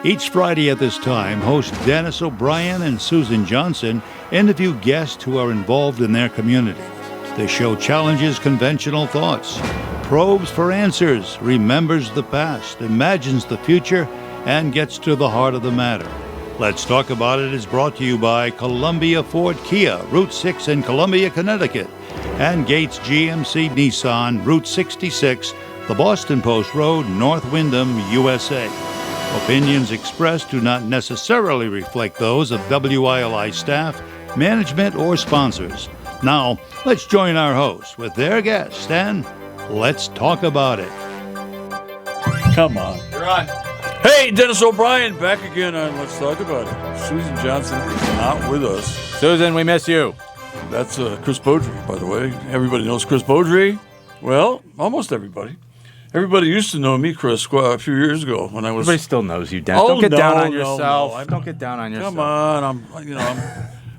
Each Friday at this time, host Dennis O'Brien and Susan Johnson interview guests who are involved in their community. The show challenges conventional thoughts, probes for answers, remembers the past, imagines the future, and gets to the heart of the matter. Let's Talk About It is brought to you by Columbia Ford Kia, Route 6 in Columbia, Connecticut, and Gates GMC Nissan, Route 66, the Boston Post Road, North Windham, USA. Opinions expressed do not necessarily reflect those of WILI staff, management, or sponsors. Now, let's join our hosts with their guests and let's talk about it. Come on. You're on. Hey, Dennis O'Brien, back again on Let's Talk About It. Susan Johnson is not with us. Susan, we miss you. That's Chris Beaudry, by the way. Everybody knows Chris Beaudry. Well, almost everybody. Everybody used to know me, Chris, a few years ago when I was. Everybody still knows you, Dennis. Don't get down on yourself. Don't get down on yourself. Come on,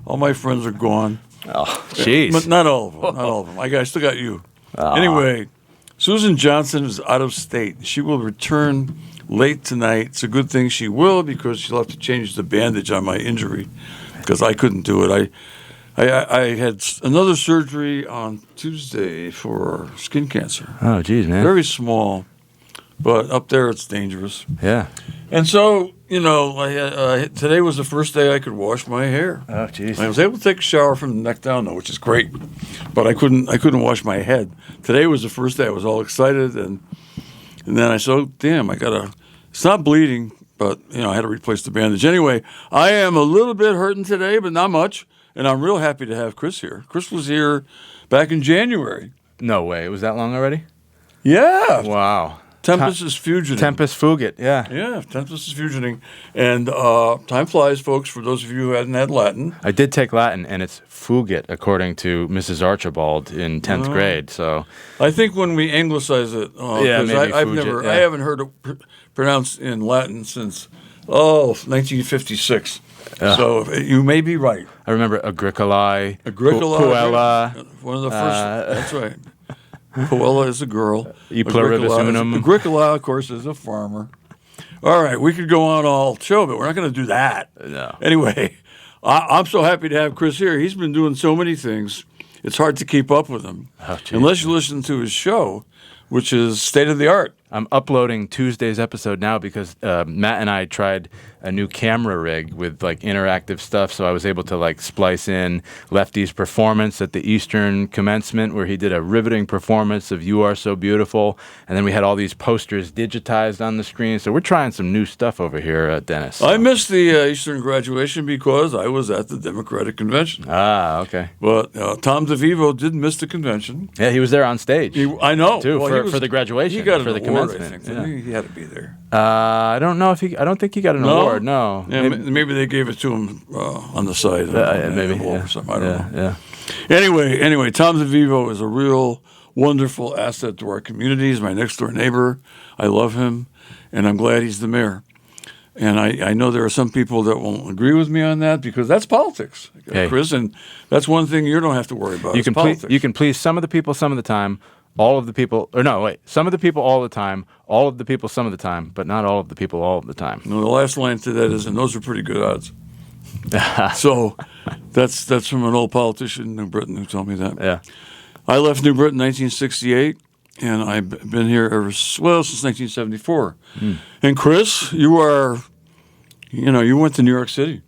all my friends are gone. Oh, jeez. But not all of them. Not all of them. I still got you. Anyway, Susan Johnson is out of state. She will return late tonight. It's a good thing she will because she'll have to change the bandage on my injury because I couldn't do it. I had another surgery on Tuesday for skin cancer. Oh, geez, man. Very small, but up there it's dangerous. Yeah. And so, today was the first day I could wash my hair. Oh, geez. I was able to take a shower from the neck down, though, which is great. But I couldn't wash my head. Today was the first day. I was all excited, and then I said, oh, damn, it's not bleeding, but, I had to replace the bandage. Anyway, I am a little bit hurting today, but not much. And I'm real happy to have Chris here. Chris was here back in January. No way. It was that long already? Yeah. Wow. Tempest is fugiting. Tempest fugit, yeah. Yeah, Tempest is fugiting. And time flies, folks, for those of you who hadn't had Latin. I did take Latin, and it's fugit, according to Mrs. Archibald in 10th grade. So I think when we anglicize it, maybe fugit, I haven't heard it pronounced in Latin since, 1956. So you may be right. I remember Agricolae, Puella. One of the first. That's right. Puella is a girl. E pluribus unum. Agricola, of course, is a farmer. All right, we could go on all show, but we're not going to do that. No. Anyway, I'm so happy to have Chris here. He's been doing so many things. It's hard to keep up with him. Oh, unless you listen to his show, which is state of the art. I'm uploading Tuesday's episode now because Matt and I tried a new camera rig with interactive stuff, so I was able to splice in Lefty's performance at the Eastern commencement where he did a riveting performance of You Are So Beautiful, and then we had all these posters digitized on the screen, so we're trying some new stuff over here, Dennis. I missed the Eastern graduation because I was at the Democratic Convention. Ah, okay. But Tom DeVivo did miss the convention. Yeah, he was there on stage. I know. Too, for the graduation. He got an for the award, commencement. I think. He had to be there. I don't know if I don't think he got an award. No. Yeah, maybe they gave it to him on the side. Maybe. Or something. I don't know. Yeah. Anyway, Tom DeVivo is a real wonderful asset to our community. He's my next door neighbor. I love him, and I'm glad he's the mayor. And I know there are some people that won't agree with me on that because that's politics, Chris. And that's one thing you don't have to worry about. You can please some of the people some of the time. All of the people, some of the people all the time, all of the people some of the time, but not all of the people all of the time. No, the last line to that is, and those are pretty good odds. So that's from an old politician in New Britain who told me that. Yeah. I left New Britain in 1968, and I've been here since 1974. And Chris, you went to New York City.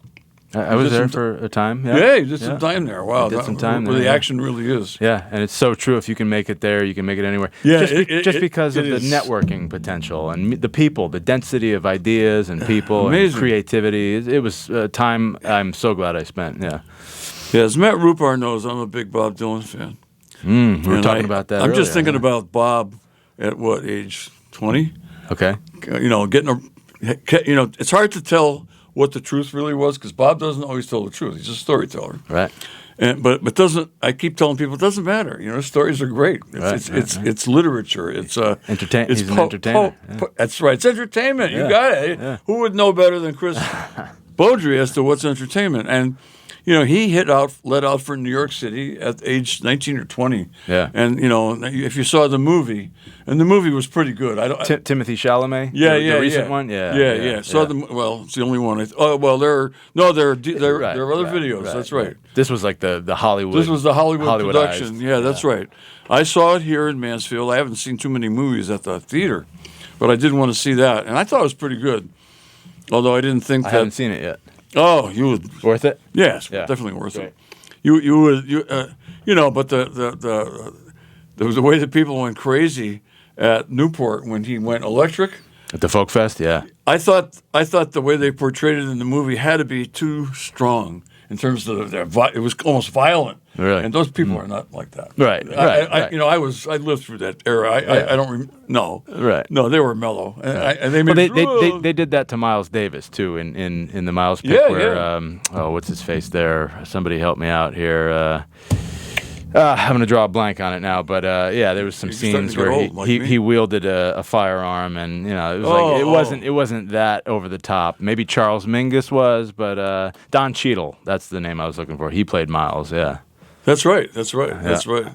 I was there for a time. Yeah, you did some time there. Wow, did some time where there, the action really is. Yeah, and it's so true. If you can make it there, you can make it anywhere. Yeah, just because of the networking potential and the people, the density of ideas and people and creativity. It was a time I'm so glad I spent. Yeah. Yeah, as Matt Rupar knows, I'm a big Bob Dylan fan. We were talking about that. I'm just thinking about Bob at what age? 20. Okay. It's hard to tell what the truth really was because Bob doesn't always tell the truth. He's a storyteller. Right. But doesn't. I keep telling people it doesn't matter. Stories are great. It's literature. It's entertainment. He's an entertainer. That's right. It's entertainment. You got it. Yeah. Who would know better than Chris Beaudry as to what's entertainment? And he let out for New York City at age 19 or 20. Yeah. And if you saw the movie, and the movie was pretty good. Timothy Chalamet. Yeah, the recent one. Yeah. It's the only one. There are other videos. Right, That's right. This was like the Hollywood. This was the Hollywood Hollywoodized. production. Yeah, that's right. I saw it here in Mansfield. I haven't seen too many movies at the theater, but I did want to see that, and I thought it was pretty good. Although I didn't think I that. haven't seen it yet. Oh, you would. Worth it? Yes, Yeah. definitely worth Great. it. You would but the way that people went crazy at Newport when he went electric. At the Folk Fest, yeah. I thought the way they portrayed it in the movie had to be too strong in terms of it was almost violent. Really? And those people are not like that. Right. I lived through that era. I don't no. Right. No, they were mellow. And they Well, made they did that to Miles Davis too in the Miles pick what's his face there? Somebody help me out here. I'm going to draw a blank on it now, but there was some scenes where he wielded a firearm, and it was it wasn't that over the top. Maybe Charles Mingus was, but Don Cheadle, that's the name I was looking for. He played Miles. Yeah. That's right. That's right.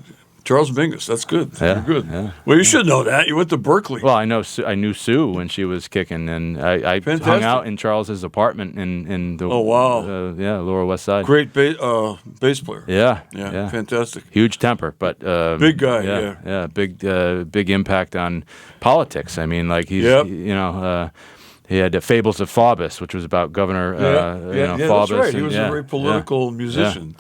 Charles Mingus. That's good. Yeah, You're good. yeah. Well, you should know that. You went to Berkeley. Well, I knew Sue when she was kicking, and I hung out in Charles's apartment in the Lower West Side. Great bass player. Yeah, Fantastic. Huge temper, but big guy. Big impact on politics. I mean, like he's he had Fables of Faubus, which was about Governor Faubus. That's right. He was a very political musician.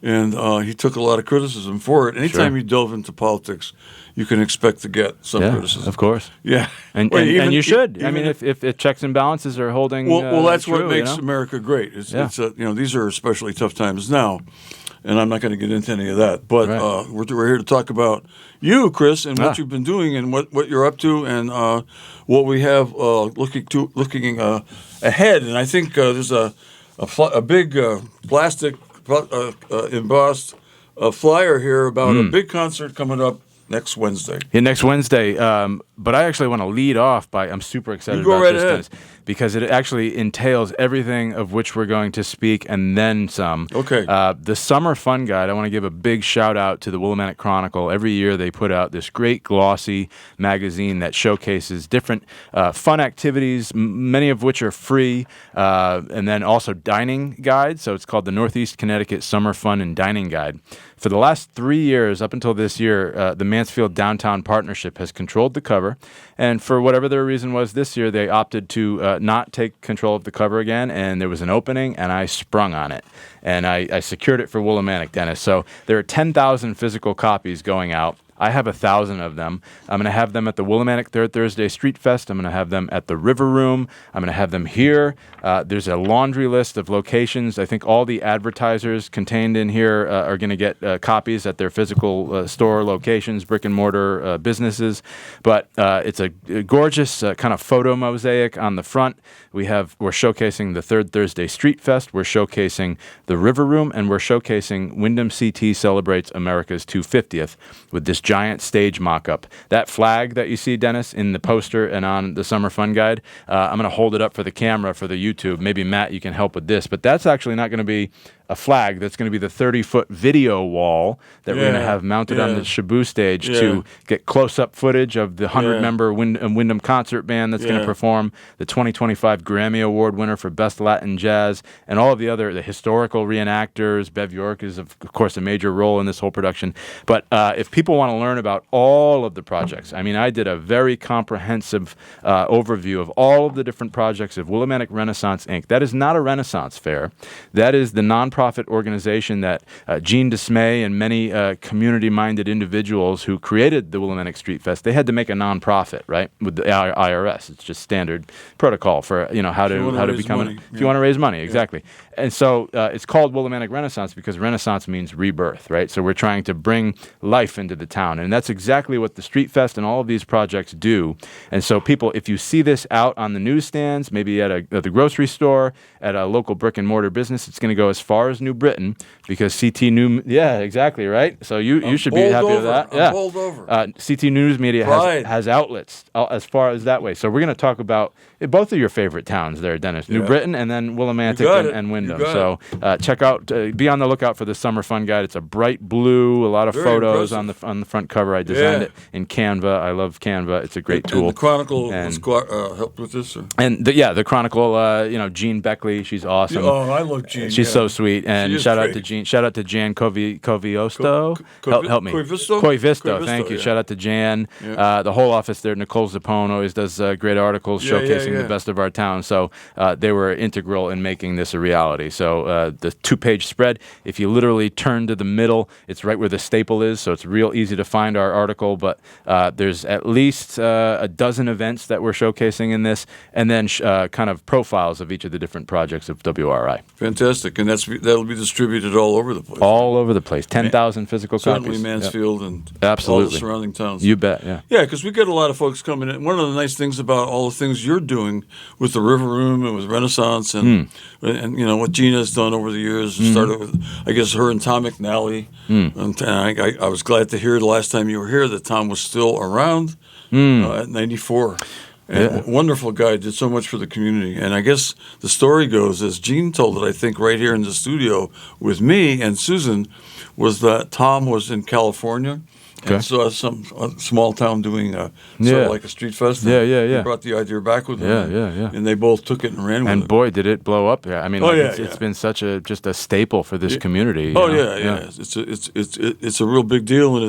And he took a lot of criticism for it. Anytime you delve into politics, you can expect to get some criticism. Of course. Yeah. And you should. I mean, if checks and balances are holding well, that's true, what makes America great. It's these are especially tough times now, and I'm not going to get into any of that. But we're here to talk about you, Chris, and what you've been doing and what you're up to and what we have looking ahead. And I think there's a big plastic embossed flyer here about a big concert coming up next Wednesday. Yeah, next Wednesday. But I actually want to lead off by I'm super excited about this, Dennis, because it actually entails everything of which we're going to speak and then some. Okay. The Summer Fun Guide, I want to give a big shout out to the Willimantic Chronicle. Every year they put out this great glossy magazine that showcases different fun activities, many of which are free, and then also dining guides. So it's called the Northeast Connecticut Summer Fun and Dining Guide. For the last 3 years, up until this year, the Mansfield Downtown Partnership has controlled the cover. And for whatever their reason was this year, they opted to not take control of the cover again. And there was an opening, and I sprung on it. And I secured it for Willimantic, Dennis. So there are 10,000 physical copies going out. I have 1,000 of them. I'm going to have them at the Willimantic Third Thursday Street Fest. I'm going to have them at the River Room. I'm going to have them here. There's a laundry list of locations. I think all the advertisers contained in here are going to get copies at their physical store locations, brick and mortar businesses. But it's a gorgeous kind of photo mosaic on the front. We're showcasing the Third Thursday Street Fest. We're showcasing the River Room, and we're showcasing Wyndham CT Celebrates America's 250th with this giant stage mock-up. That flag that you see, Dennis, in the poster and on the Summer Fun Guide, I'm going to hold it up for the camera for the YouTube. Maybe, Matt, you can help with this. But that's actually not going to be a flag. That's going to be the 30-foot video wall that we're going to have mounted on the Shabu stage to get close-up footage of the 100-member Wyndham concert band that's going to perform, the 2025 Grammy Award winner for Best Latin Jazz, and all of the historical reenactors. Bev York is, of course, a major role in this whole production. But if people want to learn about all of the projects, I mean, I did a very comprehensive overview of all of the different projects of Willimantic Renaissance, Inc. That is not a Renaissance fair. That is the nonprofit organization that Gene Dismay and many community-minded individuals who created the Willimantic Street Fest, they had to make a nonprofit, right, with the IRS. It's just standard protocol for how to become if you want to raise money, exactly. And so it's called Willimantic Renaissance because Renaissance means rebirth, right? So we're trying to bring life into the town. town. And that's exactly what the Street Fest and all of these projects do. And so people, if you see this out on the newsstands, maybe at the grocery store, at a local brick and mortar business, it's going to go as far as New Britain because CT New, yeah, exactly, right? So you should be happy with that. I'm bowled over. CT News Media has outlets as far as that way. So we're going to talk about both of your favorite towns there, Dennis. New Britain and then Willimantic and Wyndham. So check out, be on the lookout for the Summer Fun Guide. It's a bright blue, a lot of photos on the front cover. I designed it in Canva. I love Canva. It's a great tool. And the Chronicle helped with this? Or? And the Chronicle, Jean Beckley, she's awesome. Oh, I love Jean. She's so sweet. And shout out to Jean. Shout out to Jan Coviosto. Help me. Coivisto. Thank you. Shout out to Jan. The whole office there, Nicole Zappone, always does great articles showcasing the best of our town. So they were integral in making this a reality. So the 2-page spread, if you literally turn to the middle, it's right where the staple is. So it's real easy to find our article. But there's at least a dozen events that we're showcasing in this, and then kind of profiles of each of the different projects of WRI. Fantastic. And that'll be distributed all over the place. All over the place. 10,000 physical copies. Certainly Mansfield and absolutely all the surrounding towns. You bet, yeah. Yeah, because we get a lot of folks coming in. One of the nice things about all the things you're doing with the River Room and with Renaissance and what Gina's done over the years, started with, I guess, her and Tom McNally. And I was glad to hear the last time you were here that Tom was still around at 94. And wonderful guy, did so much for the community. And I guess the story goes, as Gene told it, I think, right here in the studio with me and Susan, was that Tom was in California and saw some small town doing sort of like a street fest. He brought the idea back with him. And they both took it and ran with it. And boy, did it blow up. Yeah, I mean, it's been such just a staple for this community. It's a real big deal, and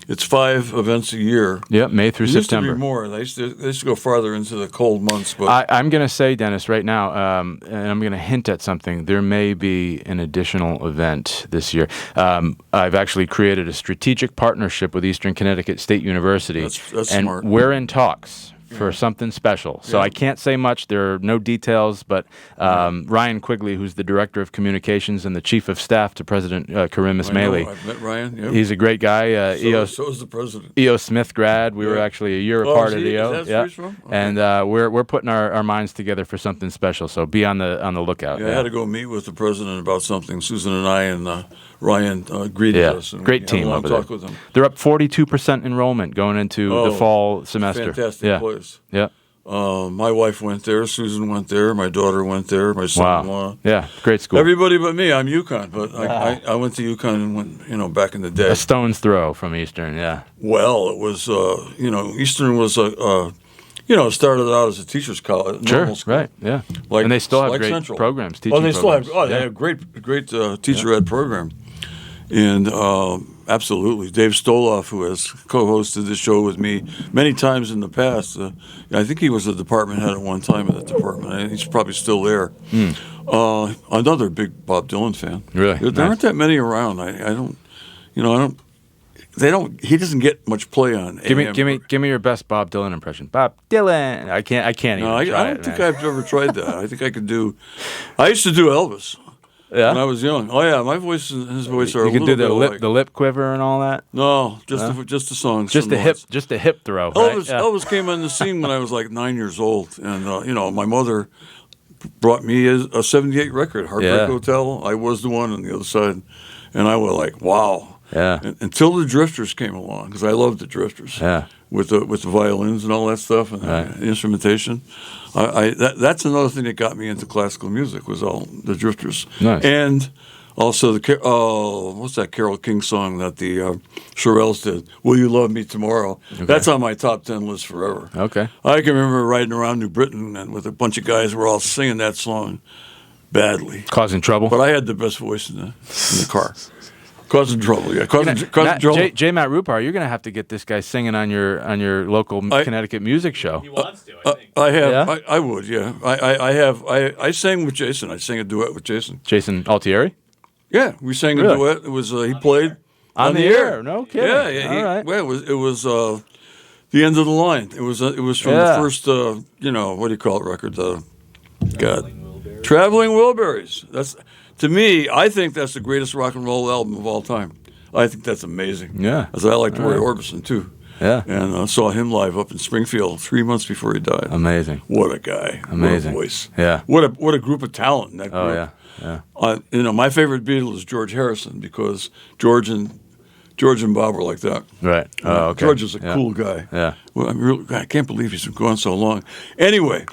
it's 5 events a year. Yeah, May through September. Used to be more. They used to go farther into the cold months. But I'm going to say, Dennis, right now, and I'm going to hint at something. There may be an additional event this year. I've actually created a strategic partnership with Eastern Connecticut State University. That's and smart. We're in talks for something special. So I can't say much. There are no details, but Ryan Quigley, who's the Director of Communications and the Chief of Staff to President Karim Ismaili. I've met Ryan. Yep. He's a great guy. So is the President. E.O. Smith grad. We were actually a year apart at E.O. Is that where he's from? Okay. And we're putting our minds together for something special. So be on the lookout. Yeah, I had to go meet with the President about something. Susan and I and Ryan greeted us. And great team over there. With them. They're up 42% enrollment going into the fall semester. Fantastic place. Yeah. My wife went there. Susan went there. My daughter went there. My son-in-law. Wow. Yeah, great school. Everybody but me. I'm UConn, but I went to UConn and went, back in the day. A stone's throw from Eastern, yeah. Well, it was, Eastern was started out as a teacher's college. Sure, right, yeah. And they still have great Central. Programs, teaching programs. They have great teacher ed program. And absolutely, Dave Stoloff, who has co-hosted this show with me many times in the past, I think he was a department head at one time in the department. He's probably still there. Another big Bob Dylan fan. Really? There aren't that many around. He doesn't get much play on. Give me your best Bob Dylan impression. Bob Dylan. I can't even. I don't think I've ever tried that. I think I could do. I used to do Elvis. Yeah. When I was young. Oh yeah, my voice and his voice are. You can do the lip lip quiver and all that. No, just the songs. Just a hip throw. Elvis came on the scene when I was like 9 years old, and my mother brought me a '78 record, Heartbreak Hotel. I was the one on the other side, and I was like, wow. Yeah. Until the Drifters came along, because I loved the Drifters. Yeah. With the violins and all that stuff and the instrumentation. That's another thing that got me into classical music was all the Drifters. Nice. And also what's that Carole King song that the Shirelles did? Will You Love Me Tomorrow? Okay. That's on my top 10 list forever. Okay. I can remember riding around New Britain and with a bunch of guys were all singing that song badly. Causing trouble? But I had the best voice in the car. Causing trouble, yeah. Causing trouble. J. Matt Rupar, you're going to have to get this guy singing on your local Connecticut music show. He wants to, I think. I would, yeah. I sang with Jason. I sang a duet with Jason. Jason Altieri? Yeah, we sang a duet. It was he played on the air. No kidding. Yeah. All right. Well, it was the end of the line. It was from the first what do you call it record? Traveling Wilburys. To me, I think that's the greatest rock and roll album of all time. I think that's amazing. Yeah. As I liked Roy Orbison too. Yeah. And saw him live up in Springfield 3 months before he died. Amazing. What a guy. Amazing. What a voice. Yeah. What a group of talent in that group. Oh, yeah. Yeah. My favorite Beatle is George Harrison because George and Bob were like that. Right. Oh, okay. George is a cool guy. Yeah. Well, I can't believe he's been gone so long. Anyway,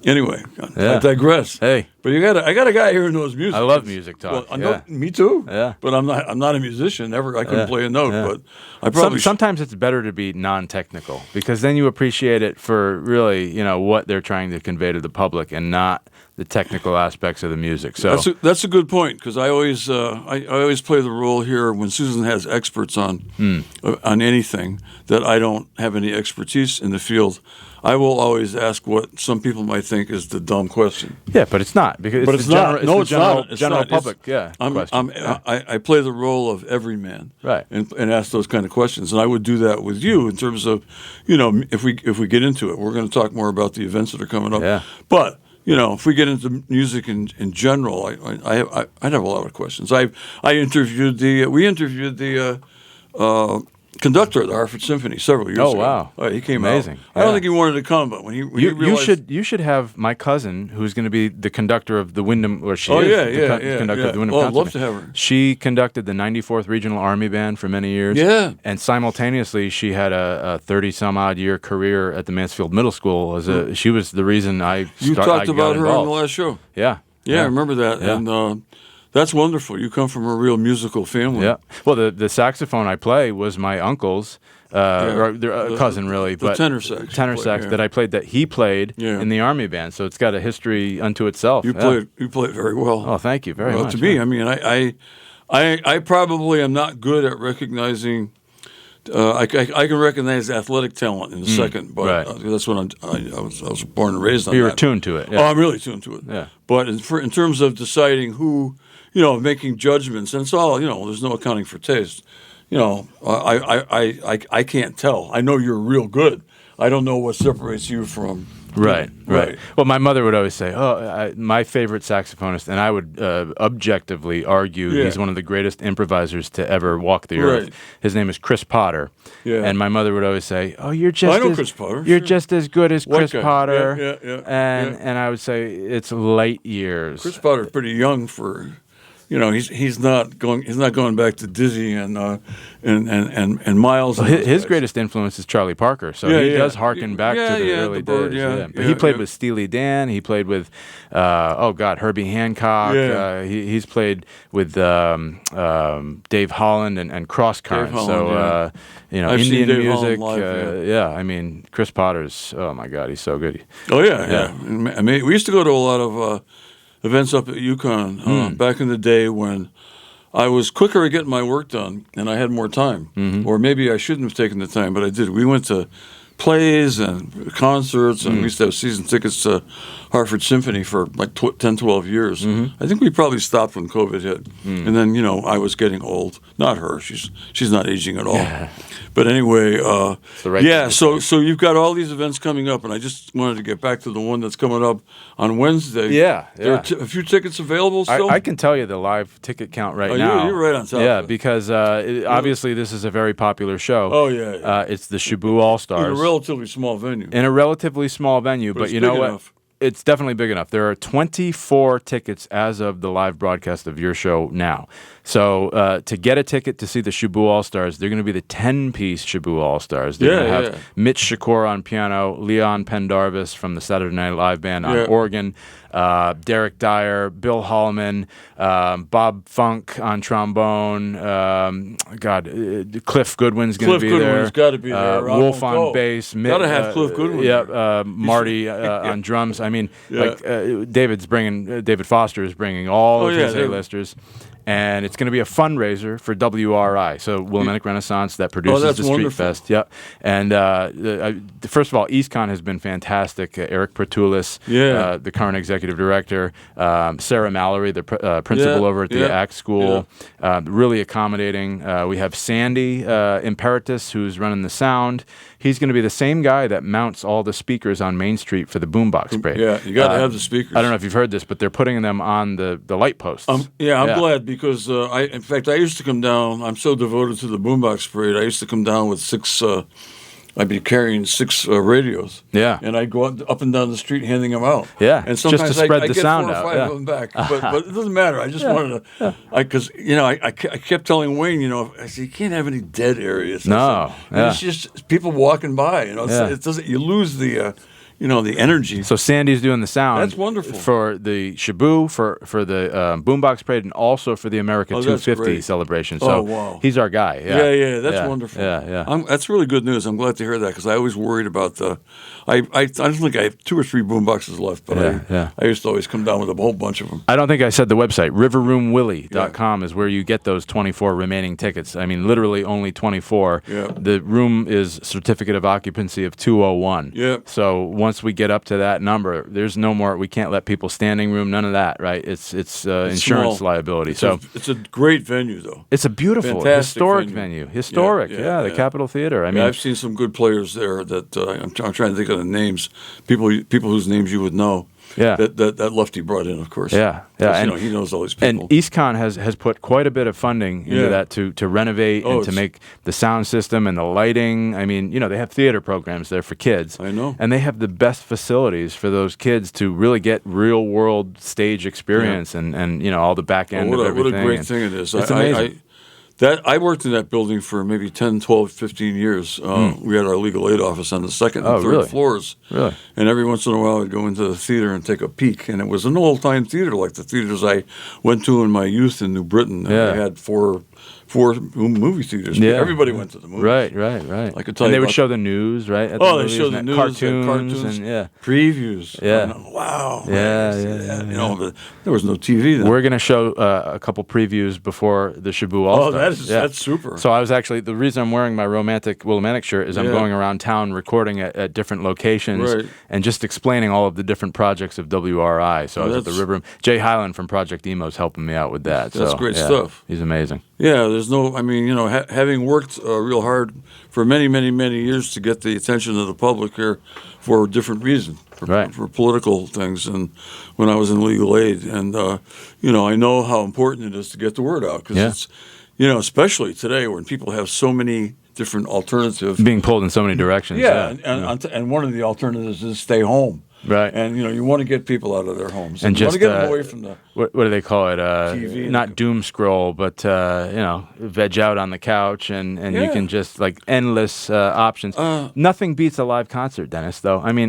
Yeah. I digress. Hey. But I got a guy here who knows music. I love music talk. Well, me too. Yeah. But I'm not a musician. Never. I couldn't play a note. Yeah. But I probably Sometimes it's better to be non-technical because then you appreciate it for really, what they're trying to convey to the public and not the technical aspects of the music. So that's a good point because I always play the role here when Susan has experts on anything that I don't have any expertise in the field. I will always ask what some people might think is the dumb question. Yeah, but it's not because But it's not. No, it's not. It's general not. public. I'm, I play the role of every man, Right. and ask those kind of questions. And I would do that with you in terms of, if we get into it, we're going to talk more about the events that are coming up. Yeah. But if we get into music in general, I'd have a lot of questions. We interviewed the conductor of the Hartford Symphony several years ago. Oh, wow. He came Amazing. out. I don't think he wanted to come, but when he realized you should have my cousin who's going to be the conductor of the Wyndham, or she Oh, is yeah, the yeah, conductor yeah. of the Wyndham Oh, I'd Concert love to Band. have her. She conducted the 94th Regional Army Band for many years. Yeah. And simultaneously, she had a 30-some-odd year career at the Mansfield Middle School. She was the reason You talked about her on the last show. Yeah. Yeah, I remember that. Yeah. And that's wonderful. You come from a real musical family. Yeah. Well, the saxophone I play was my uncle's, or cousin really, the but tenor sax. sax that I played that he played in the Army Band. So it's got a history unto itself. You played very well. Oh, thank you very much. To me, I mean, I probably am not good at recognizing. I can recognize athletic talent in a second, but that's what I was born and raised on. You were that. tuned to it. Yeah. Oh, I'm really tuned to it. Yeah. But in terms of deciding who, making judgments, and it's all, there's no accounting for taste. I can't tell. I know you're real good. I don't know what separates you from. Right. Well, my mother would always say, my favorite saxophonist, and I would objectively argue he's one of the greatest improvisers to ever walk the earth. His name is Chris Potter. Yeah. And my mother would always say, you're just Chris Potter. You're just as good as Chris Potter. Yeah. And I would say it's light years. Chris Potter's pretty young for. He's not going back to Dizzy and Miles. Well, his greatest influence is Charlie Parker, so he does harken back to the early days. But he played with Steely Dan. He played with Herbie Hancock. Yeah. He's played with Dave Holland and Cross Currents. So I've seen Indian Dave music. Holland live, I mean, Chris Potter's. Oh my God, he's so good. Oh yeah. I mean, we used to go to a lot of. Events up at UConn back in the day when I was quicker at getting my work done and I had more time. Or maybe I shouldn't have taken the time, but I did. We went to plays and concerts, and we used to have season tickets to Hartford Symphony for like 10, 12 years. I think we probably stopped when COVID hit. And then, I was getting old. Not her. She's not aging at all. Yeah. But anyway, so you've got all these events coming up, and I just wanted to get back to the one that's coming up on Wednesday. Yeah. There are a few tickets available still? I can tell you the live ticket count right now. You're right on top Yeah, of it. because obviously this is a very popular show. Oh, yeah. It's the Shaboo All-Stars. In a relatively small venue. But you know what? Enough. It's definitely big enough. There are 24 tickets as of the live broadcast of your show now. So to get a ticket to see the Shaboo All-Stars, they're going to be the 10-piece Shaboo All-Stars. They're going to have Mitch Shakur on piano, Leon Pendarvis from the Saturday Night Live Band on organ, Derek Dyer, Bill Holloman, Bob Funk on trombone. Cliff Goodwin's going to be there. Cliff Goodwin's got to be there. Wolf on bass. Got to have Cliff Goodwin. Marty on drums. I mean, David Foster is bringing all of his A-listers. And it's going to be a fundraiser for WRI, so Willamette Renaissance that produces the Street wonderful. Fest. Yep. And first of all, EastCon has been fantastic. Eric Pertulis, the current executive director, Sarah Mallory, the principal over at the ACT School, really accommodating. We have Sandy Imperatus, who's running the sound. He's going to be the same guy that mounts all the speakers on Main Street for the boombox parade. Yeah, you got to have the speakers. I don't know if you've heard this, but they're putting them on the light posts. I'm glad because in fact, I used to come down. I'm so devoted to the boombox parade. I used to come down with six. I'd be carrying six radios. Yeah. And I'd go up and down the street handing them out. Yeah. And sometimes just to spread I the get sound 4 or out. 5 of them back. But it doesn't matter. I just wanted to, because I kept telling Wayne, I said, you can't have any dead areas. No. It's just people walking by. It doesn't. You lose the. The energy. So Sandy's doing the sound. That's wonderful. For the Shabu, for the Boombox Parade, and also for the America 250 celebration. So wow. He's our guy. Yeah, that's wonderful. Yeah. That's really good news. I'm glad to hear that because I always worried about the. I don't think I have 2 or 3 boomboxes left, but I used to always come down with a whole bunch of them. I don't think I said the website. Riverroomwillie.com is where you get those 24 remaining tickets. I mean, literally only 24. Yeah. The room is certificate of occupancy of 201. Yeah. So once we get up to that number, there's no more. We can't let people standing room. None of that. Right? It's insurance liability. It's a great venue though. It's a beautiful, fantastic historic venue. Historic. Yeah, the Capitol Theater. I mean, I've seen some good players there. That I'm trying to think of the names. People whose names you would know. Yeah. That Lefty brought in, of course. Yeah. And he knows all these people. And EastCon has put quite a bit of funding into that to renovate and to make the sound system and the lighting. I mean, they have theater programs there for kids. I know. And they have the best facilities for those kids to really get real world stage experience and all the back end of everything. What a great thing it is. It's amazing. I worked in that building for maybe 10, 12, 15 years. We had our legal aid office on the second and third floors. Really? And every once in a while I'd go into the theater and take a peek. And it was an old-time theater like the theaters I went to in my youth in New Britain. Yeah. They had four movie theaters. Yeah. Everybody went to the movies. Right. I could tell and you they would about show the news, right? At they movies, show the and news, cartoons, and previews. Yeah. Wow. Yeah. But there was no TV then. We're going to show a couple previews before the Shabu All-Star. That's super. So I was actually, the reason I'm wearing my Romantic Willimantic shirt is I'm going around town recording at different locations and just explaining all of the different projects of WRI. So I was at the River Room. Jay Hyland from Project Emo is helping me out with that. That's great stuff. He's amazing. Yeah, there's no, having worked real hard for many, many, many years to get the attention of the public here for different reasons, for political things, and when I was in legal aid, and, I know how important it is to get the word out, because it's, especially today when people have so many different alternatives. Being pulled in so many directions. And one of the alternatives is stay home. Right. And, you want to get people out of their homes. And you just want to get them away from the what do they call it? TV. Not doom scroll, but, veg out on the couch and you can just, endless options. Nothing beats a live concert, Dennis, though. I mean,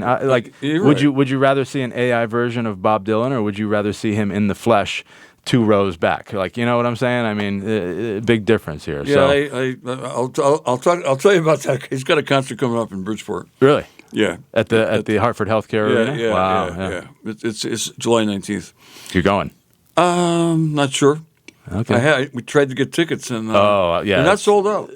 would you rather see an AI version of Bob Dylan, or would you rather see him in the flesh 2 rows back? You know what I'm saying? I mean, big difference here. Yeah, so. I'll tell you about that. He's got a concert coming up in Bridgeport. Really? Yeah. At the Hartford Healthcare Arena? Yeah, wow. Yeah. It's July 19th. You're going? Not sure. Okay. We tried to get tickets and they're not sold out.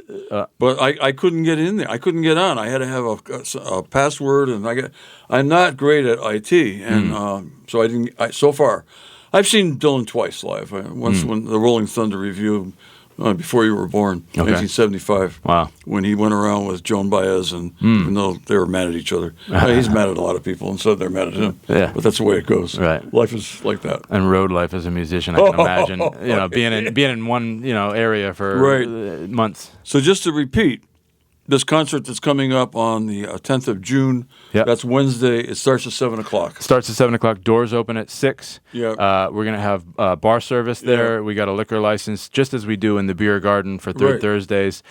But I couldn't get in there. I couldn't get on. I had to have a password, and I'm not great at IT, and so I didn't. So far, I've seen Dylan twice live. Once when the Rolling Thunder review. Before you were born, 1975. Wow. When he went around with Joan Baez, and even though they were mad at each other, he's mad at a lot of people, and so they're mad at him. Yeah. But that's the way it goes. Right. Life is like that. And road life as a musician, I can imagine. Being in one area for months. So just to repeat, this concert that's coming up on the 10th of June, that's Wednesday. It starts at 7 o'clock. Starts at 7 o'clock. Doors open at 6. Yeah. We're going to have bar service there. Yeah. We got a liquor license, just as we do in the beer garden for Third Thursdays.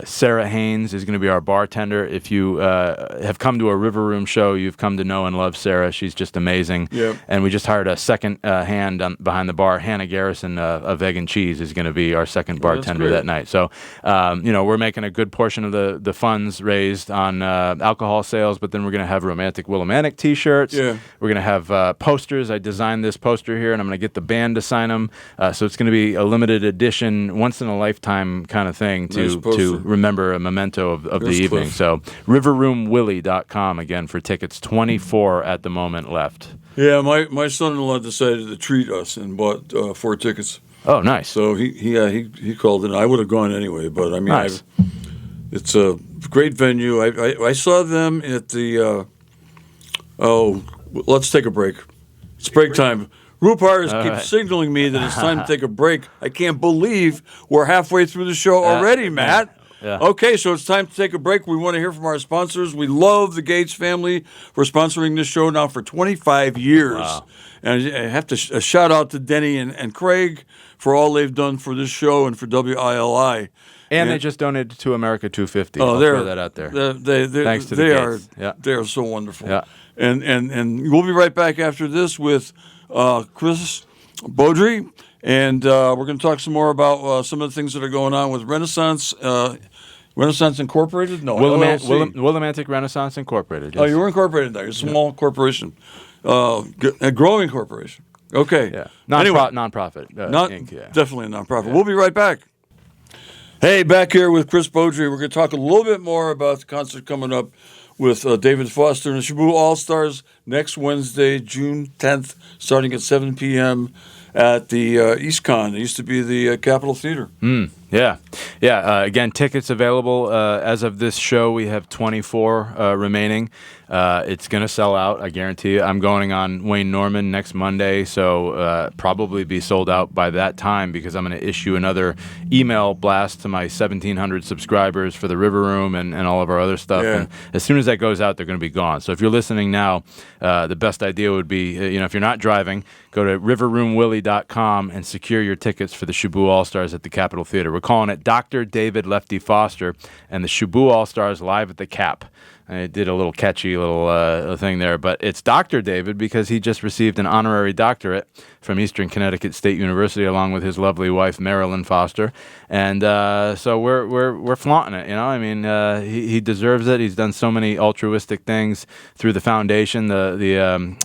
Sarah Haynes is going to be our bartender. If you have come to a River Room show, you've come to know and love Sarah. She's just amazing. Yeah. And we just hired a second hand behind the bar. Hannah Garrison of Egg and Cheese is going to be our second bartender that night. So, we're making a good portion of the funds raised on alcohol sales, but then we're going to have Romantic Willimantic T-shirts. Yeah. We're going to have posters. I designed this poster here, and I'm going to get the band to sign them. So it's going to be a limited edition, once-in-a-lifetime kind of thing to remember a memento of the evening. Cliff. So riverroomwillie.com, again, for tickets. 24 at the moment left. Yeah, my son-in-law decided to treat us and bought 4 tickets. Oh, nice. So he called in. I would have gone anyway, but I mean, nice. It's a great venue. I saw them at the. Let's take a break. It's break time. Rupert keeps signaling me that it's time to take a break. I can't believe we're halfway through the show already, Matt. Yeah. Okay, so it's time to take a break. We want to hear from our sponsors. We love the Gates family for sponsoring this show now for 25 years. Wow. And I have to shout out to Denny and Craig for all they've done for this show and for WILI. And they just donated to America 250. Oh, I'll throw that out there. Thanks to the Gates. They are so wonderful. Yeah. And we'll be right back after this with Chris Beaudry, and we're going to talk some more about some of the things that are going on with Renaissance Incorporated? No, LLC. Willimantic Renaissance Incorporated. Oh, you were incorporated there. You're a small corporation, a growing corporation. Okay. Yeah. Nonprofit. Nonprofit. Inc., yeah. Definitely a nonprofit. Yeah. We'll be right back. Hey, back here with Chris Beaudry. We're going to talk a little bit more about the concert coming up with David Foster and the Shaboo All-Stars next Wednesday, June 10th, starting at 7 p.m. at the EastCon. It used to be the Capitol Theater. Yeah. Again, tickets available. As of this show, we have 24 remaining. It's going to sell out, I guarantee you. I'm going on Wayne Norman next Monday, so probably be sold out by that time because I'm going to issue another email blast to my 1,700 subscribers for the River Room and all of our other stuff. Yeah. And as soon as that goes out, they're going to be gone. So if you're listening now, the best idea would be, if you're not driving, go to riverroomwillie.com and secure your tickets for the Shaboo All-Stars at the Capitol Theater. We're calling it Dr. David Lefty Foster and the Shaboo All-Stars live at the Cap. I did a little catchy little thing there, but it's Dr. David because he just received an honorary doctorate from Eastern Connecticut State University along with his lovely wife Marilyn Foster, and so we're flaunting it. I mean, he deserves it. He's done so many altruistic things through the foundation, the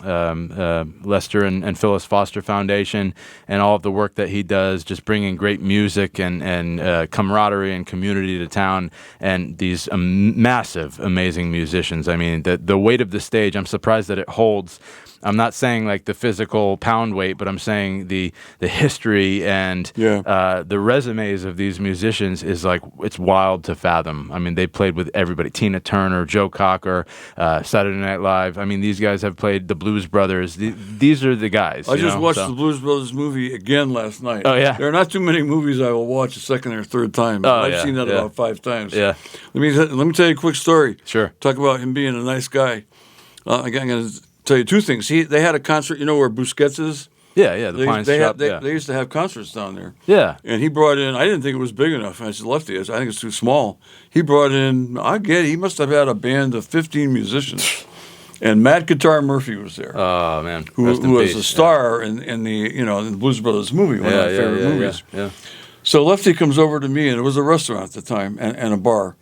Lester and Phyllis Foster Foundation, and all of the work that he does, just bringing great music and camaraderie and community to town, and these massive, amazing musicians. I mean, the weight of the stage, I'm surprised that it holds. I'm not saying like the physical pound weight, but I'm saying the history and the resumes of these musicians is like, it's wild to fathom. I mean, they played with everybody: Tina Turner, Joe Cocker, Saturday Night Live. I mean, these guys have played the Blues Brothers. These are the guys. I just watched the Blues Brothers movie again last night. Oh, yeah? There are not too many movies I will watch a second or third time. I've seen that about 5 times. Yeah. Let me tell you a quick story. Sure. Talk about him being a nice guy. Again, I'm going to tell you 2 things. They had a concert, where Busquets is? Yeah, the Pines Shop. They used to have concerts down there. Yeah. And he brought in, I didn't think it was big enough. I said, Lefty, I think it's too small. He brought in, he must have had a band of 15 musicians. And Matt Guitar Murphy was there. Oh, man. Who was a star in the, in the Blues Brothers movie, one of my favorite movies. Yeah. So Lefty comes over to me, and it was a restaurant at the time and a bar.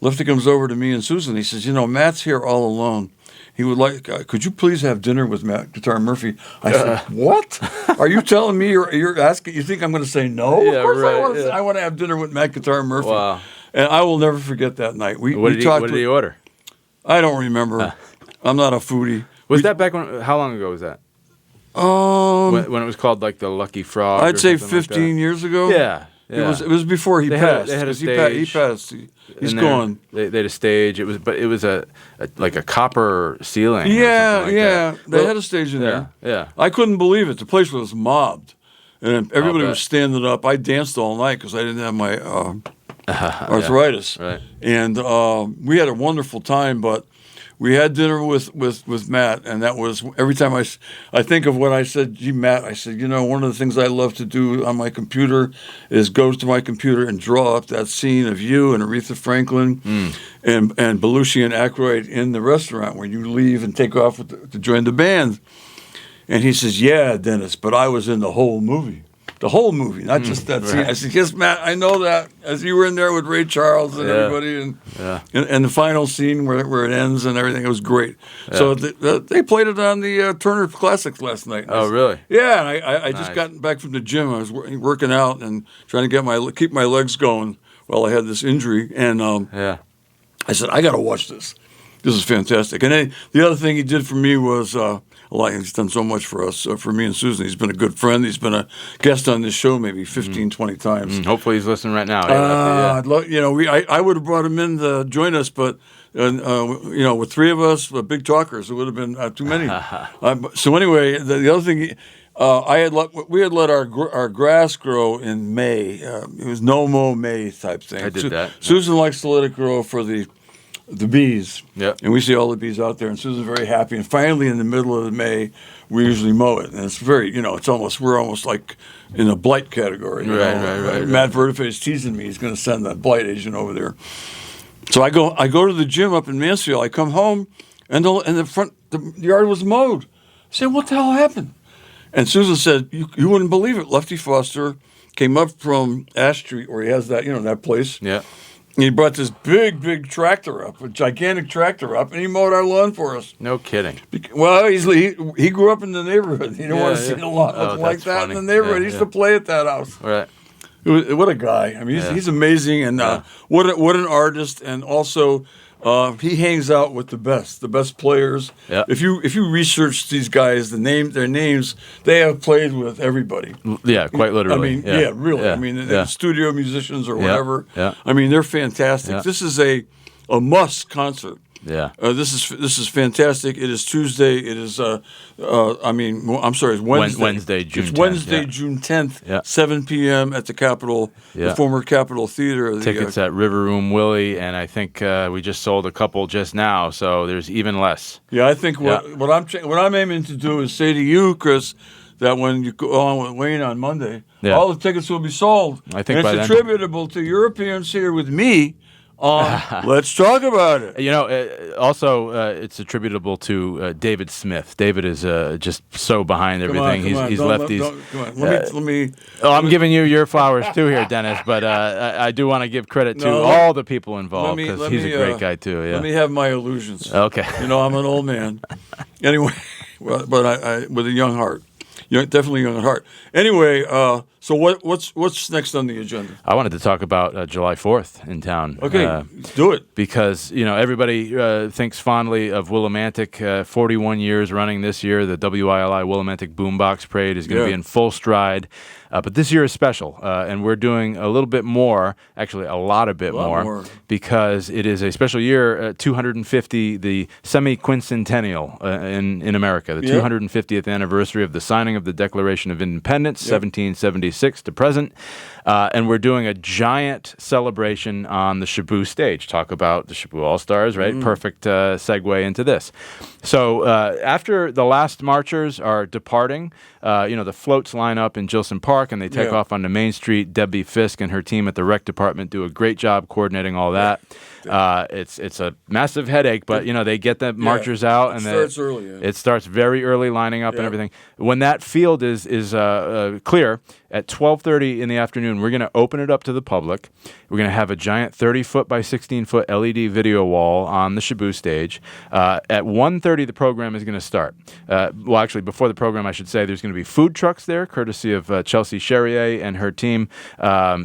Lefty comes over to me and Susan. He says, Matt's here all alone. He would like, could you please have dinner with Matt Guitar Murphy? I said, what? Are you telling me you're asking? You think I'm going to say no? Yeah, of course right, I want to have dinner with Matt Guitar Murphy. Wow. And I will never forget that night. What did he order? I don't remember. I'm not a foodie. Was that back when? How long ago was that? When it was called like the Lucky Frog. I'd say 15 years ago. Yeah. It was before he passed. They had a stage. He passed. He's gone. They had a stage. It was a copper ceiling. Yeah. They had a stage in there. Yeah. I couldn't believe it. The place was mobbed, and everybody was standing up. I danced all night because I didn't have my arthritis. Yeah. Right. And we had a wonderful time, but we had dinner with Matt, and that was every time I think of what I said. Gee, Matt, I said, one of the things I love to do on my computer is go to my computer and draw up that scene of you and Aretha Franklin and Belushi and Aykroyd in the restaurant where you leave and take off to join the band. And he says, yeah, Dennis, but I was in the whole movie. The whole movie, not just that scene. I said, yes, Matt, I know that. As you were in there with Ray Charles and everybody, and the final scene where it ends and everything, it was great. Yeah. So they played it on the Turner Classics last night. Oh, really? Yeah, and I just got back from the gym. I was working out and trying to keep my legs going while I had this injury. And I said, I got to watch this. This is fantastic. And then the other thing he did for me was... he's done so much for us, for me and Susan. He's been a good friend. He's been a guest on this show maybe 15, 20 times. Hopefully he's listening right now. I'd love, I would have brought him in to join us, but with 3 of us, big talkers, it would have been too many. So anyway, the other thing, we had let our grass grow in May. It was no-mow May type thing. I did that. Susan likes to let it grow for the bees. Yeah. And we see all the bees out there, and Susan's very happy. And finally, in the middle of May, we usually mow it, and it's very, we're almost like in the blight category. Right. Matt Vertife is teasing me. He's going to send that blight agent over there. So I go to the gym up in Mansfield. I come home, and the yard was mowed. I said, "What the hell happened?" And Susan said, "You wouldn't believe it. Lefty Foster came up from Ash Street, where he has that, that place. Yeah. And he brought this big tractor up, a gigantic tractor up, and he mowed our lawn for us." No kidding. Well, he grew up in the neighborhood. He didn't want to see a lawn like that funny. in the neighborhood. Yeah, He used to play at that house. Right. What a guy! I mean, he's amazing, and what an artist, and also he hangs out with the best players. Yeah. If you research these guys, their names, they have played with everybody. Yeah, quite literally. I mean, really. Yeah. I mean, they're studio musicians or whatever. Yeah. I mean, they're fantastic. Yeah. This is a must concert. Yeah. This is fantastic. It is Tuesday. It is I'm sorry, it's Wednesday. Wednesday, June It's 10th, Wednesday, yeah. June 10th, Yeah. 7 p.m. at the Capitol, Yeah. the former Capitol Theater. Tickets at River Room Willie, and I think we just sold a couple just now, so there's even less. Yeah, I think what I'm aiming to do is say to you, Chris, that when you go on with Wayne on Monday, all the tickets will be sold. I think and by it's then. attributable to your appearance here with me on Let's Talk About It. It's attributable to David Smith. David is just so behind everything. He's left these. Come on. Let me. I'm giving you your flowers too here, Dennis, but I do want to give credit to all the people involved because he's a great guy too. Yeah. Let me have my illusions. Okay. I'm an old man. Anyway, but I with a young heart. Definitely young at heart. Anyway, so what's next on the agenda? I wanted to talk about July 4th in town. Okay, do it. Because, everybody thinks fondly of Willimantic. 41 years running this year. The WILI Willimantic Boombox Parade is going to be in full stride. But this year is special, and we're doing a little bit more, actually a lot more, because it is a special year, 250, the semi-quincentennial in America, the 250th anniversary of the signing of the Declaration of Independence, 1776 to present. And we're doing a giant celebration on the Shaboo stage. Talk about the Shaboo All-Stars, right? Perfect segue into this. So after the last marchers are departing, the floats line up in Gilson Park and they take off onto Main Street. Debbie Fisk and her team at the rec department do a great job coordinating all that. It's a massive headache, but they get the marchers out and starts early. It starts very early, lining up and everything. When that field is clear at 12:30 in the afternoon, we're going to open it up to the public. We're going to have a giant 30-foot by 16-foot LED video wall on the Shaboo stage. At 1:30, the program is going to start. Actually, before the program, I should say there's going to be food trucks there, courtesy of Chelsea Cherrier and her team.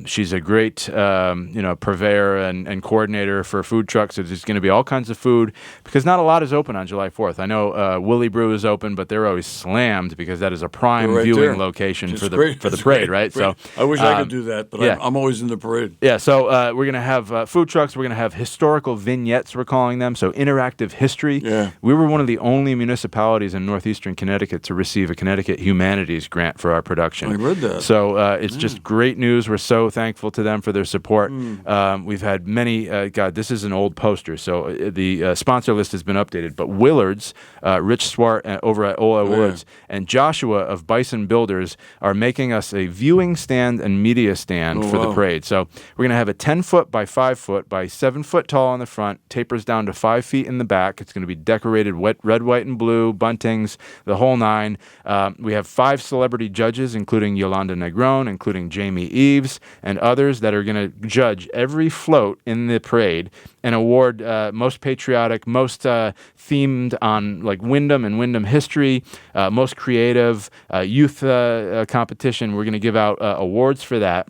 She's a great, purveyor and coordinator for food trucks. So there's going to be all kinds of food because not a lot is open on July 4th. I know Willie Brew is open, but they're always slammed because that is a prime viewing location for the parade, right? Great. So I wish I could do that, but I'm always in the parade. Yeah, so we're going to have food trucks. We're going to have historical vignettes, we're calling them, so interactive history. Yeah. We were one of the only municipalities in northeastern Connecticut to receive a Connecticut Humanities grant for our production. I read that. So it's just great news. We're so thankful to them for their support. We've had many, this is an old poster, so the sponsor list has been updated, but Willard's, Rich Swart over at Ola Woods, and Joshua of Bison Builders are making us a viewing stand and media stand for the parade. So we're going to have a 10-foot by 5-foot by 7-foot tall on the front, tapers down to 5 feet in the back. It's going to be decorated red, white, and blue, buntings, the whole nine. We have 5 celebrity judges, including Yolanda Negron, including Jamie Eves, and others that are going to judge every float in the parade and award most patriotic, most themed on like Wyndham and Wyndham history, most creative, youth competition. We're going to give out awards for that.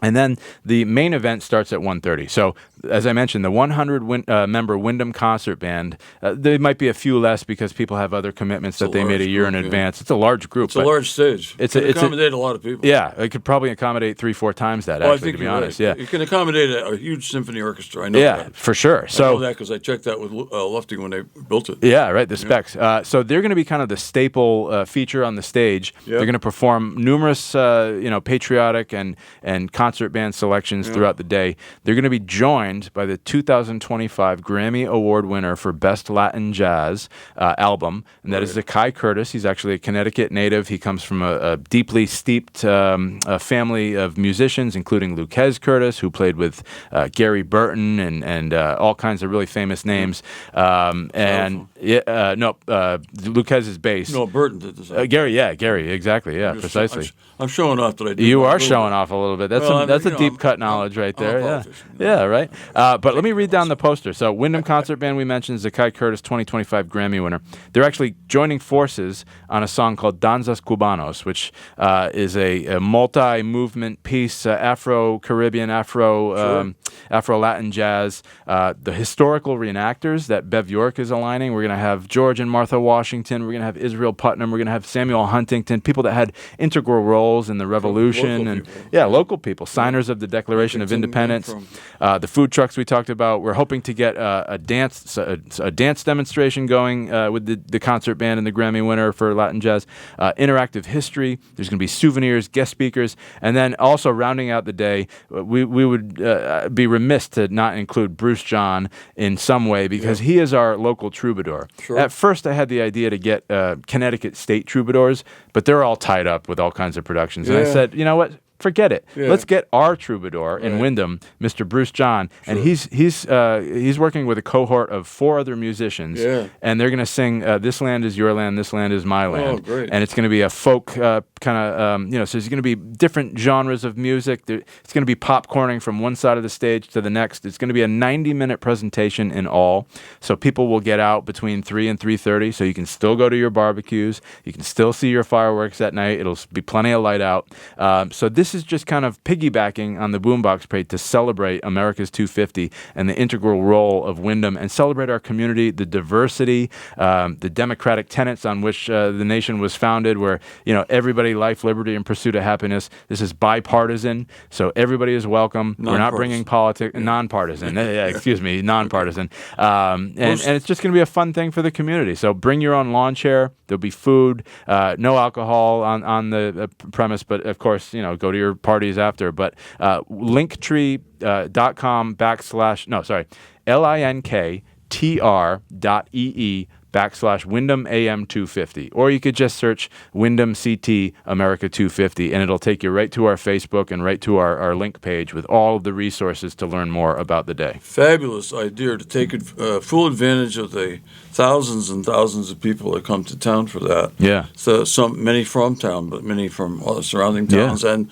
And then the main event starts at 1:30. So, as I mentioned, the 100-member Wyndham Concert Band, there might be a few less because people have other commitments that they made a year in advance. It's a large group. It's a large stage. It can accommodate a lot of people. Yeah, it could probably accommodate 3-4 times that, actually, to be honest. Right. Yeah. It can accommodate a huge symphony orchestra. I know that. For sure. I know that because I checked that with Lufty when they built it. Yeah, right, the specs. So they're going to be kind of the staple feature on the stage. Yep. They're going to perform numerous patriotic and concert band selections throughout the day. They're going to be joined by the 2025 Grammy Award winner for Best Latin Jazz album, and that is Zakai Curtis. He's actually a Connecticut native. He comes from a deeply steeped family of musicians, including Lucas Curtis, who played with Gary Burton and all kinds of really famous names. Lucas is bass. No, Burton did this. Gary, exactly, precisely. I'm showing off that I do. You are showing off a little bit. That's a deep cut knowledge right there. Yeah, right. But let me read down the poster. So, Wyndham Concert Band, we mentioned, Zakai Curtis, 2025 Grammy winner. They're actually joining forces on a song called Danzas Cubanos, which is a multi-movement piece, Afro-Caribbean, Afro-Latin jazz. The historical reenactors that Bev York is aligning. We're going to have George and Martha Washington. We're going to have Israel Putnam. We're going to have Samuel Huntington, people that had integral roles in the Revolution, local people, signers of the Declaration of Independence. The food trucks we talked about. We're hoping to get a dance demonstration going with the concert band and the Grammy winner for Latin jazz. Interactive history. There's going to be souvenirs, guest speakers, and then also rounding out the day, we would be remiss to not include Bruce John in some way because he is our local troubadour. Sure. At first, I had the idea to get Connecticut state troubadours, but they're all tied up with all kinds of productions. And I said, you know what? Forget it. Yeah. Let's get our troubadour in Wyndham, Mr. Bruce John, and he's working with a cohort of 4 other musicians, and they're going to sing "This Land Is Your Land, This Land Is My Land," and it's going to be a folk kind of, so there's going to be different genres of music. It's going to be popcorning from one side of the stage to the next. It's going to be a 90-minute presentation in all, so people will get out between 3 and 3:30, so you can still go to your barbecues, you can still see your fireworks at night. It'll be plenty of light out. So this is just kind of piggybacking on the Boombox Parade to celebrate America's 250 and the integral role of Wyndham and celebrate our community, the diversity, the democratic tenets on which the nation was founded, where, everybody, life, liberty, and pursuit of happiness. This is bipartisan, so everybody is welcome. We're not bringing politics, nonpartisan. Nonpartisan. And it's just going to be a fun thing for the community. So bring your own lawn chair. There'll be food, no alcohol on the premise, but of course, go to your parties after. But linktree.com linktr.ee/Wyndham AM 250, or you could just search Wyndham CT America 250, and it'll take you right to our Facebook and right to our link page with all of the resources to learn more about the day. Fabulous idea to take full advantage of the thousands and thousands of people that come to town for that. Yeah. So many from town, but many from other surrounding towns, and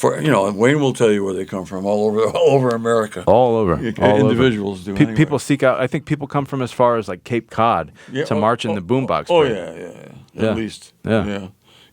Wayne will tell you where they come from, all over America. All over. Individuals do. Anyway. People seek out. I think people come from as far as like Cape Cod to march in the Boombox Parade. At least.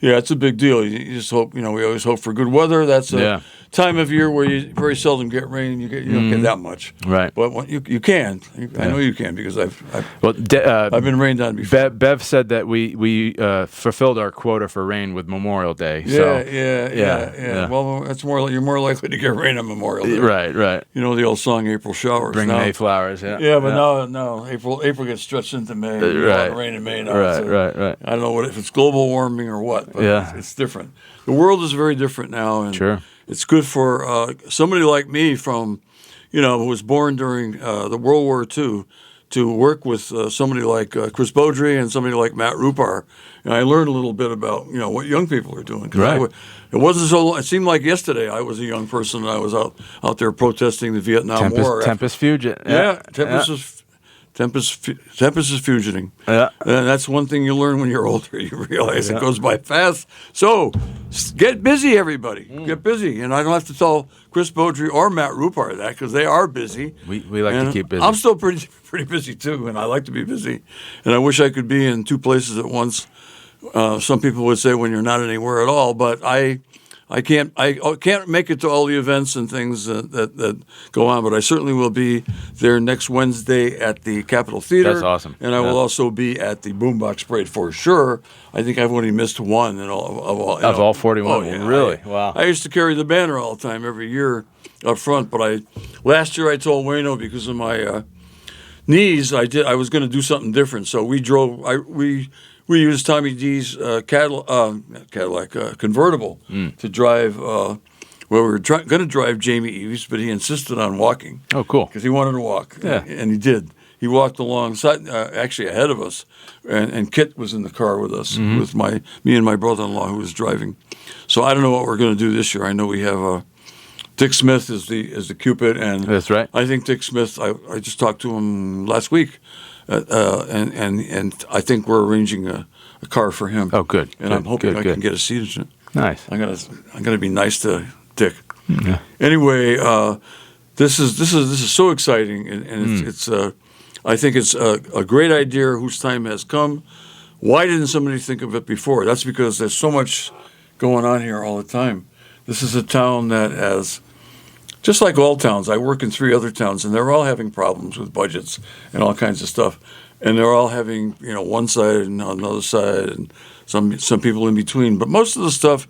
Yeah, it's a big deal. You just hope, we always hope for good weather. That's a time of year where you very seldom get rain. You don't get that much. Right. But you can. I know you can because I've been rained on before. Bev said that we fulfilled our quota for rain with Memorial Day. Yeah. Well, you're more likely to get rain on Memorial Day. Right. You know the old song, April Showers. Bring May flowers, Yeah, but no. April gets stretched into May. Right. Rain in May now. Right. I don't know if it's global warming or what. But it's different. The world is very different now, and it's good for somebody like me who was born during the World War II to work with somebody like Chris Beaudry and somebody like Matt Rupar. And I learned a little bit about what young people are doing. Right. It wasn't so long. It seemed like yesterday I was a young person and I was out there protesting the Vietnam War. Tempest Fugit. Tempest is fugiting. Yeah. And that's one thing you learn when you're older. You realize it goes by fast. So get busy, everybody. Get busy. And I don't have to tell Chris Beaudry or Matt Rupar that because they are busy. We like to keep busy. I'm still pretty busy, too, and I like to be busy. And I wish I could be in 2 places at once. Some people would say when you're not anywhere at all, but I can't make it to all the events and things that go on, but I certainly will be there next Wednesday at the Capitol Theater. That's awesome. And I will also be at the Boombox Parade for sure. I think I've only missed one in all 41. Oh, yeah. Really? Wow. I used to carry the banner all the time every year up front, but last year I told Wayno because of my knees, I was going to do something different. So we used Tommy D's Cadillac convertible to drive. We were going to drive Jamie Eves, but he insisted on walking. Oh, cool. Because he wanted to walk. Yeah. And he did. He walked alongside, actually ahead of us, and Kit was in the car with us, with me and my brother-in-law who was driving. So I don't know what we're going to do this year. I know we have Dick Smith is the Cupid, and that's right. I think Dick Smith. I just talked to him last week, and I think we're arranging a car for him. Oh, good. And I'm hoping I can get a seat in it. Nice. I'm gonna be nice to Dick. Yeah. Anyway, this is so exciting, and it's I think it's a great idea whose time has come. Why didn't somebody think of it before? That's because there's so much going on here all the time. This is a town that has, just like all towns, I work in 3 other towns, and they're all having problems with budgets and all kinds of stuff. And they're all having, one side and another side, and some people in between. But most of the stuff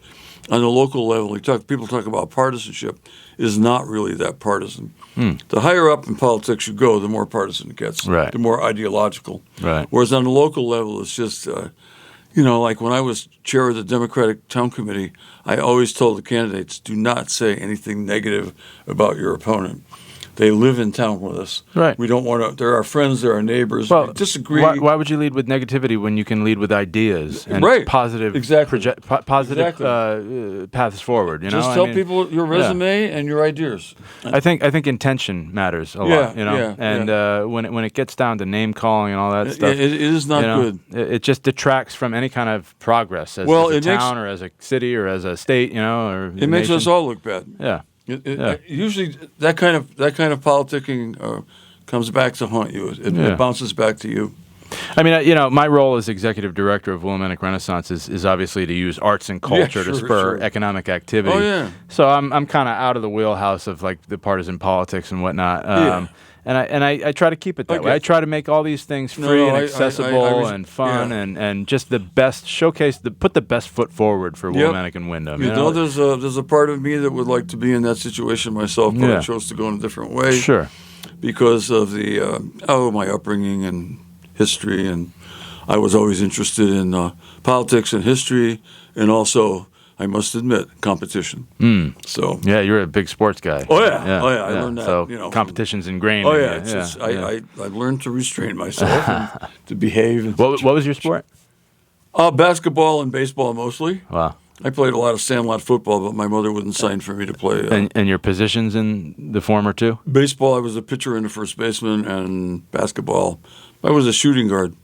on the local level, people talk about partisanship, is not really that partisan. The higher up in politics you go, the more partisan it gets, right. The more ideological. Right. Whereas on the local level, it's just, like when I was chair of the Democratic Town Committee, I always told the candidates, do not say anything negative about your opponent. They live in town with us. Right. We don't want to. They're our friends. They're our neighbors. Well, we disagree. Why would you lead with negativity when you can lead with ideas and positive, paths forward? Just tell people your resume and your ideas. I think intention matters a lot. And when it gets down to name calling and all that stuff, it is not good. It just detracts from any kind of progress as a town or as a city or as a state. Or it makes us all look bad. Yeah. Usually, that kind of politicking comes back to haunt you. It bounces back to you. I mean, my role as executive director of Willimantic Renaissance is obviously to use arts and culture to spur economic activity. Oh yeah. So I'm kind of out of the wheelhouse of like the partisan politics and whatnot. And I try to keep it that way. I try to make all these things free and accessible and fun and just the best put the best foot forward for Willimantic and Wyndham. There's a part of me that would like to be in that situation myself, but I chose to go in a different way. Sure. Because of my upbringing and history, and I was always interested in politics and history, and also, I must admit, competition. So you're a big sports guy. Oh yeah. I learned that. So competition's ingrained. Oh yeah, I've learned to restrain myself and to behave. What was your sport? Basketball and baseball mostly. Wow. I played a lot of sandlot football, but my mother wouldn't sign for me to play. And your positions in the former two? Baseball, I was a pitcher and a first baseman, and basketball, I was a shooting guard.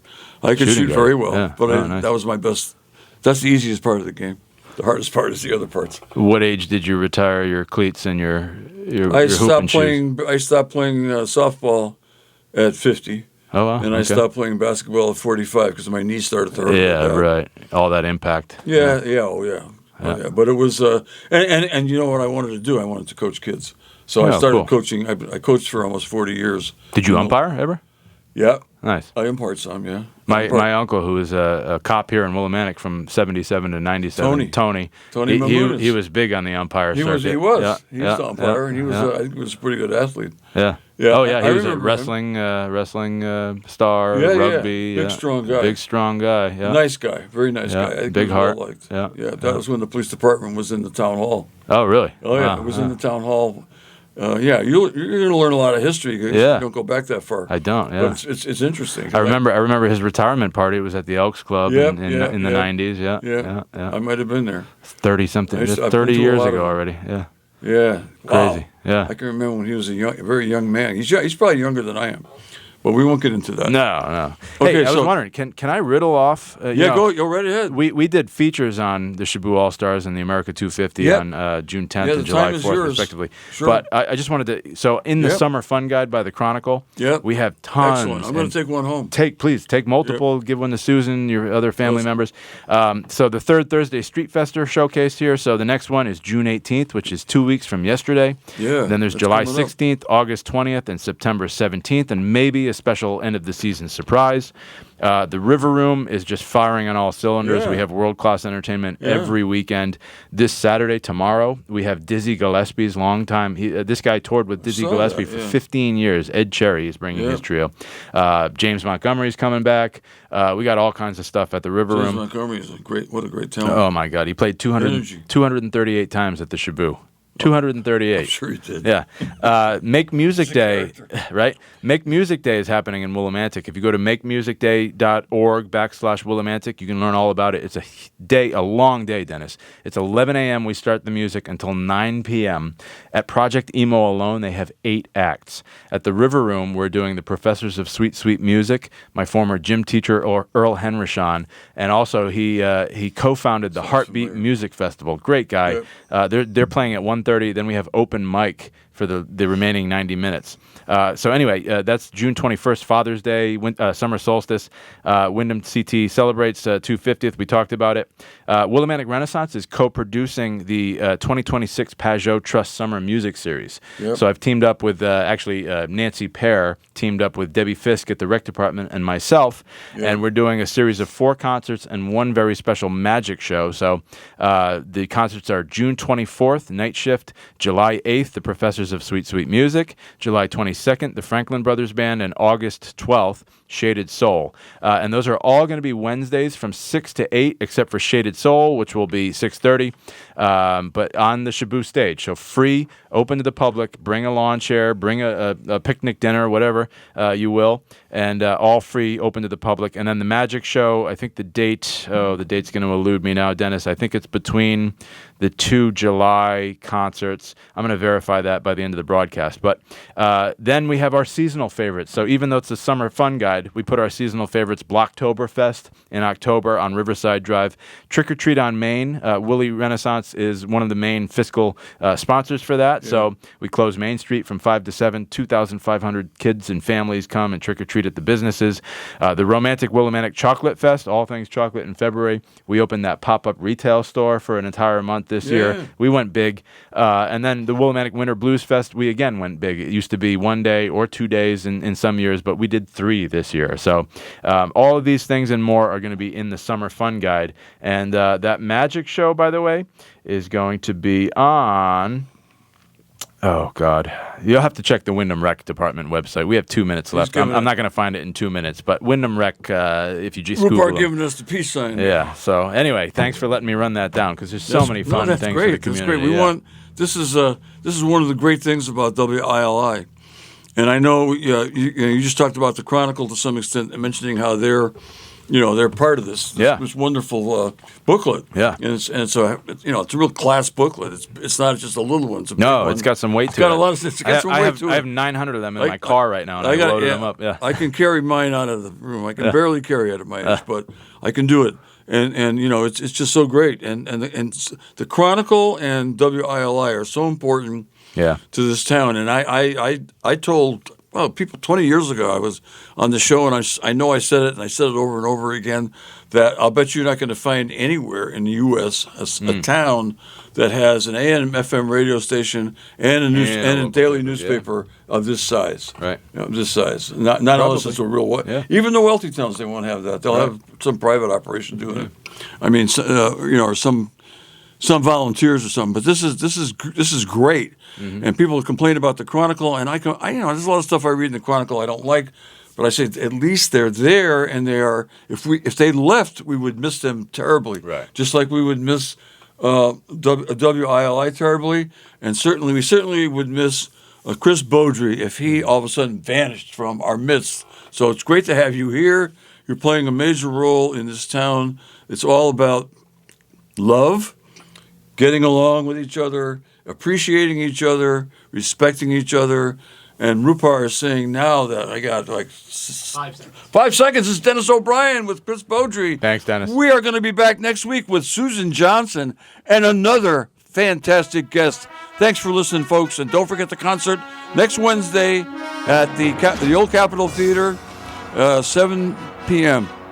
I could shoot very well, but that was my best. That's the easiest part of the game. The hardest part is the other parts. What age did you retire your cleats and your stopped playing. I stopped playing softball at 50. Oh wow! And I stopped playing basketball at 45 because my knee started to hurt. Yeah, right. All that impact. Yeah. But it was, and you know what I wanted to do? I wanted to coach kids. So I started coaching. I coached for almost 40 years. Did you umpire ever? Yeah. Nice. I umpired some, yeah. My uncle, who was a cop here in Willimantic from 77 to 97, Tony he was big on the umpire circuit. He was. He used to umpire, and I think he was a pretty good athlete. Yeah. Yeah. Oh, yeah, he was a wrestling star, rugby. Big, strong guy. Big, strong guy, yeah. Nice guy, very nice guy. Big heart. Yeah, that was when the police department was in the town hall. Oh, really? Oh, yeah, it was in the town hall. You're going to learn a lot of history because you don't go back that far. I don't, yeah. But it's interesting. I remember his retirement party. It was at the Elks Club in the 90s, Yeah. I might have been there. 30-something, 30 years ago already, yeah. Yeah. Crazy, yeah. I can remember when he was a very young man. He's probably younger than I am. But we won't get into that. No. Okay, Hey, I was so- wondering, can I riddle off? Go right ahead. We did features on the Shabu All Stars and the America 250 Yep. on June 10th Yeah, and the July time is 4th, yours. respectively. Sure. But I just wanted to. So in the Yep. Summer Fun Guide by the Chronicle, Yep. we have tons. Excellent. I'm going and to take one home. Please take multiple. Give one to Susan, your other family members. So the third Thursday Street Fester showcased here. So the next one is June 18th, which is 2 weeks from yesterday. Yeah, Then there's that's July coming up. 16th, August 20th, and September 17th, and maybe a special end of the season surprise. The River Room is just firing on all cylinders. Yeah. We have world-class entertainment Yeah. every weekend. This Saturday, tomorrow, we have Dizzy Gillespie's longtime. This guy toured with Dizzy saw Gillespie that, for yeah. 15 years. Ed Cherry is bringing Yeah. his trio. James Montgomery's coming back. We got all kinds of stuff at the River James Room. Montgomery is what a great talent. Oh, my God. He played Energy. 238 times at the Shabu. 238. I'm sure he did. Yeah. Make Music Day, right? Make Music Day is happening in Willimantic. If you go to makemusicday.org/Willimantic, you can learn all about it. It's a long day, Dennis. It's 11 a.m. We start the music until 9 p.m. At Project Emo alone, they have 8 acts. At the River Room, we're doing the Professors of Sweet, Sweet Music, my former gym teacher, Earl Henrishon, and also he co-founded the Heartbeat Music Festival. Great guy. They're playing at 1:30. Then we have open mic for the remaining 90 minutes. So anyway, that's June 21st, Father's Day, summer solstice. Wyndham CT celebrates 250th. We talked about it. Willimantic Renaissance is co-producing the 2026 Pajot Trust Summer Music Series. Yep. So I've teamed up with Nancy Pear, teamed up with Debbie Fisk at the Rec Department and myself, and we're doing a series of 4 concerts and one very special magic show. So the concerts are June 24th, Night Shift, July 8th, the Professors of Sweet, Sweet Music, July 22nd, the Franklin Brothers Band, and August 12th, Shaded Soul. And those are all going to be Wednesdays from 6 to 8, except for Shaded Soul, which will be 6:30, but on the Shabu stage. So free, open to the public. Bring a lawn chair, bring a picnic dinner, whatever you will, and all free, open to the public. And then the magic show, I think the date's going to elude me now, Dennis. I think it's between the 2 July concerts. I'm going to verify that by the end of the broadcast. But then we have our seasonal favorites. So even though it's a summer fun guide, we put our seasonal favorites, Blocktoberfest in October on Riverside Drive. Trick or Treat on Main. Willie Renaissance is one of the main fiscal sponsors for that. Yeah. So we close Main Street from 5 to 7. 2,500 kids and families come and trick or treat at the businesses. The Romantic Willimantic Chocolate Fest, all things chocolate in February. We opened that pop-up retail store for an entire month this year. We went big. And then the Willimantic Winter Blues Fest, we again went big. It used to be 1 day or 2 days in some years, but we did 3 this year. So all of these things and more are going to be in the Summer Fun Guide. And that magic show, by the way, is going to be on... Oh, God. You'll have to check the Wyndham Rec Department website. We have 2 minutes left. I'm not going to find it in 2 minutes, but Wyndham Rec, if you just Google Rupert them. giving us the peace sign. Yeah. So anyway, thanks for letting me run that down because there's so many fun things for the community. That's great. We want this is one of the great things about WILI, and I know you just talked about the Chronicle to some extent, mentioning how they're part of this wonderful booklet. Yeah. And it's a real class booklet. It's not just a little one. It's got some weight to it. It's got some weight to it. I have 900 of them in my car right now, and I loaded them up. Yeah. I can carry mine out of the room. I can barely carry out of my age, but I can do it. And it's just so great. And the Chronicle and WILI are so important to this town. And I told people 20 years ago, I was on the show, and I know I said it, and I said it over and over again, that I'll bet you're not going to find anywhere in the U.S. a town that has an AM FM radio station and a daily newspaper of this size. Right. This size. Not unless it's a real even the wealthy towns, they won't have that. They'll have some private operation doing it. I mean, or some volunteers or something. But this is great. Mm-hmm. And people complain about the Chronicle, and I there's a lot of stuff I read in the Chronicle I don't like, but I say at least they're there, and they are. If they left, we would miss them terribly. Right. Just like we would miss WILI terribly, and we certainly would miss Chris Beaudry if he all of a sudden vanished from our midst. So it's great to have you here. You're playing a major role in this town. It's all about love, getting along with each other, appreciating each other, respecting each other, And Rupar is saying now that I got like 5 seconds. 5 seconds. It's Dennis O'Brien with Chris Beaudry. Thanks, Dennis. We are going to be back next week with Susan Johnson and another fantastic guest. Thanks for listening, folks. And don't forget the concert next Wednesday at the Old Capitol Theater, 7 p.m.